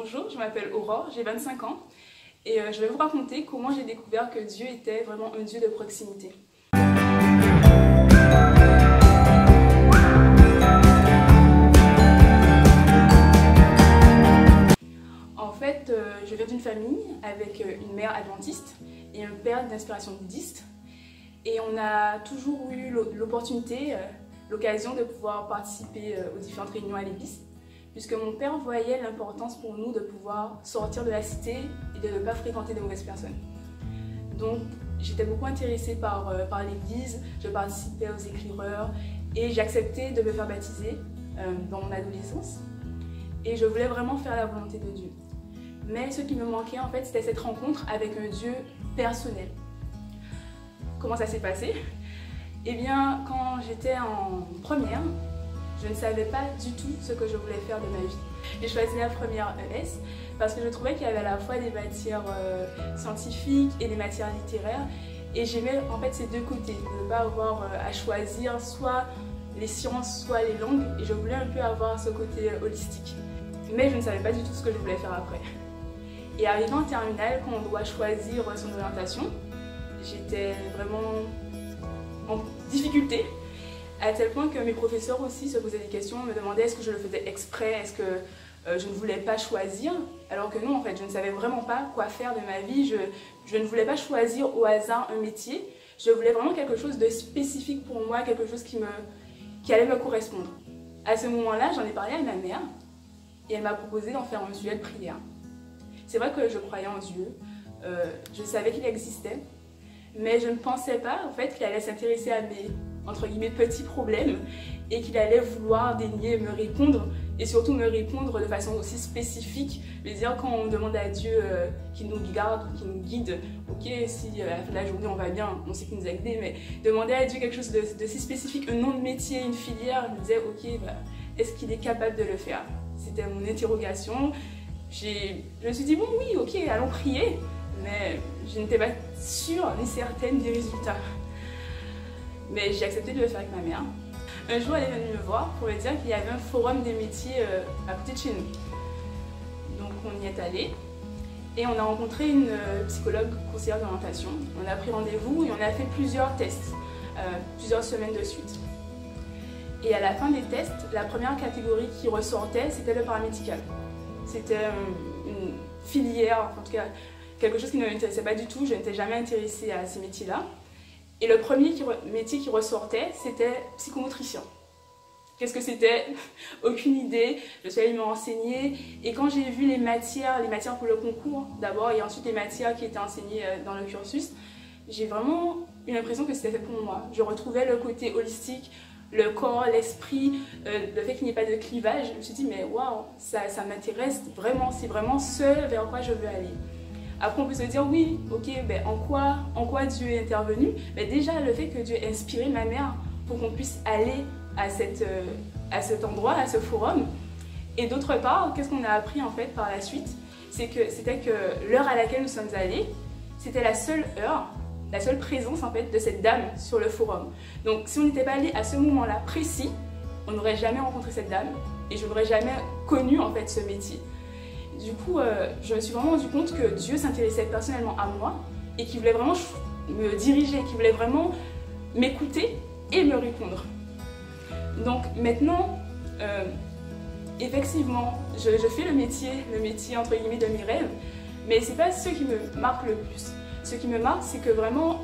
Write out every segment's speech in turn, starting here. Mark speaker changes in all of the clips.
Speaker 1: Bonjour, je m'appelle Aurore, j'ai 25 ans et je vais vous raconter comment j'ai découvert que Dieu était vraiment un Dieu de proximité. En fait, je viens d'une famille avec une mère adventiste et un père d'inspiration bouddhiste et on a toujours eu l'opportunité, l'occasion de pouvoir participer aux différentes réunions à l'église, puisque mon père voyait l'importance pour nous de pouvoir sortir de la cité et de ne pas fréquenter de mauvaises personnes. Donc j'étais beaucoup intéressée par l'église, je participais aux éclaireurs et j'acceptais de me faire baptiser dans mon adolescence et je voulais vraiment faire la volonté de Dieu. Mais ce qui me manquait en fait, c'était cette rencontre avec un Dieu personnel. Comment ça s'est passé? Eh bien, quand j'étais en première, je ne savais pas du tout ce que je voulais faire de ma vie. J'ai choisi la première ES parce que je trouvais qu'il y avait à la fois des matières scientifiques et des matières littéraires et j'aimais en fait ces deux côtés, de ne pas avoir à choisir soit les sciences, soit les langues, et je voulais un peu avoir ce côté holistique. Mais je ne savais pas du tout ce que je voulais faire après. Et arrivant en terminale, quand on doit choisir son orientation, j'étais vraiment en difficulté, à tel point que mes professeurs aussi se posaient des questions, me demandaient est-ce que je le faisais exprès, est-ce que je ne voulais pas choisir, alors que non, en fait, je ne savais vraiment pas quoi faire de ma vie, je ne voulais pas choisir au hasard un métier, je voulais vraiment quelque chose de spécifique pour moi, quelque chose qui allait me correspondre. À ce moment-là, j'en ai parlé à ma mère, et elle m'a proposé d'en faire un sujet de prière. C'est vrai que je croyais en Dieu, je savais qu'il existait, mais je ne pensais pas en fait qu'il allait s'intéresser à mes, entre guillemets, petits problèmes et qu'il allait vouloir daigner me répondre et surtout me répondre de façon aussi spécifique. Je veux dire, quand on demande à Dieu qu'il nous garde, qu'il nous guide, ok, si à la fin de la journée on va bien, on sait qu'il nous a aidés, mais demander à Dieu quelque chose de si spécifique, un nom de métier, une filière, je me disais, ok, est-ce qu'il est capable de le faire? C'était mon interrogation. Je me suis dit, bon oui, ok, allons prier, mais je n'étais pas sûre ni certaine des résultats. Mais j'ai accepté de le faire avec ma mère. Un jour, elle est venue me voir pour me dire qu'il y avait un forum des métiers à côté de chez nous. Donc on y est allé et on a rencontré une psychologue conseillère d'orientation. On a pris rendez-vous et on a fait plusieurs tests, plusieurs semaines de suite. Et à la fin des tests, la première catégorie qui ressortait, c'était le paramédical. C'était une filière, en tout cas quelque chose qui ne m'intéressait pas du tout, je n'étais jamais intéressée à ces métiers-là. Et le premier métier qui ressortait, c'était psychomotricien. Qu'est-ce que c'était? Aucune idée, je suis allée me renseigner. Et quand j'ai vu les matières pour le concours d'abord, et ensuite les matières qui étaient enseignées dans le cursus, j'ai vraiment eu l'impression que c'était fait pour moi. Je retrouvais le côté holistique, le corps, l'esprit, le fait qu'il n'y ait pas de clivage. Je me suis dit, mais waouh, ça m'intéresse vraiment, c'est vraiment ce vers quoi je veux aller. Après, on peut se dire, oui, ok, ben, en quoi Dieu est intervenu? Ben, déjà, le fait que Dieu ait inspiré ma mère pour qu'on puisse aller à cet endroit, à ce forum. Et d'autre part, qu'est-ce qu'on a appris en fait par la suite? C'était que l'heure à laquelle nous sommes allés, c'était la seule heure, la seule présence en fait de cette dame sur le forum. Donc si on n'était pas allé à ce moment-là précis, on n'aurait jamais rencontré cette dame et je n'aurais jamais connu en fait ce métier. Du coup, je me suis vraiment rendu compte que Dieu s'intéressait personnellement à moi et qu'il voulait vraiment me diriger, qu'il voulait vraiment m'écouter et me répondre. Donc maintenant, effectivement, je fais le métier entre guillemets de mes rêves, mais c'est pas ce qui me marque le plus. Ce qui me marque, c'est que vraiment,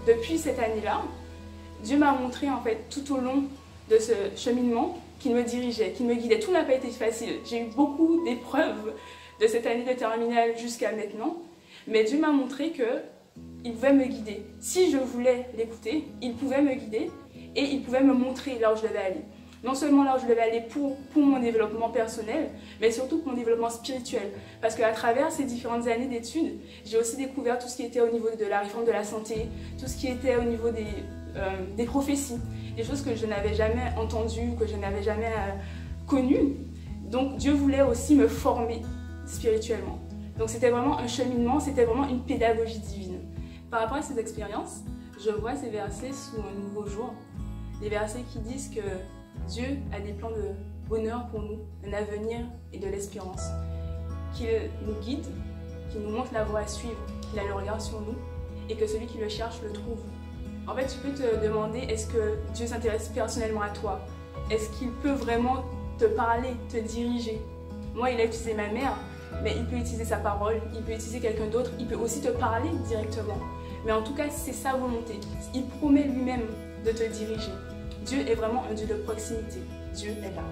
Speaker 1: depuis cette année-là, Dieu m'a montré en fait tout au long de ce cheminement qu'il me dirigeait, qu'il me guidait. Tout n'a pas été facile. J'ai eu beaucoup d'épreuves de cette année de terminale jusqu'à maintenant, mais Dieu m'a montré qu'il pouvait me guider. Si je voulais l'écouter, il pouvait me guider et il pouvait me montrer là où je devais aller. Non seulement là où je devais aller pour mon développement personnel, mais surtout pour mon développement spirituel. Parce qu'à travers ces différentes années d'études, j'ai aussi découvert tout ce qui était au niveau de la réforme de la santé, tout ce qui était au niveau des prophéties, des choses que je n'avais jamais entendues, que je n'avais jamais connues. Donc Dieu voulait aussi me former spirituellement. Donc c'était vraiment un cheminement, c'était vraiment une pédagogie divine. Par rapport à ces expériences, je vois ces versets sous un nouveau jour. Des versets qui disent que Dieu a des plans bonheur pour nous, un avenir et de l'espérance. Qu'il nous guide, qu'il nous montre la voie à suivre, qu'il a le regard sur nous et que celui qui le cherche le trouve. En fait, tu peux te demander, est-ce que Dieu s'intéresse personnellement à toi? Est-ce qu'il peut vraiment te parler, te diriger? Moi, il a utilisé ma mère, mais il peut utiliser sa parole, il peut utiliser quelqu'un d'autre, il peut aussi te parler directement. Mais en tout cas, c'est sa volonté. Il promet lui-même de te diriger. Dieu est vraiment un Dieu de proximité. Dieu est là.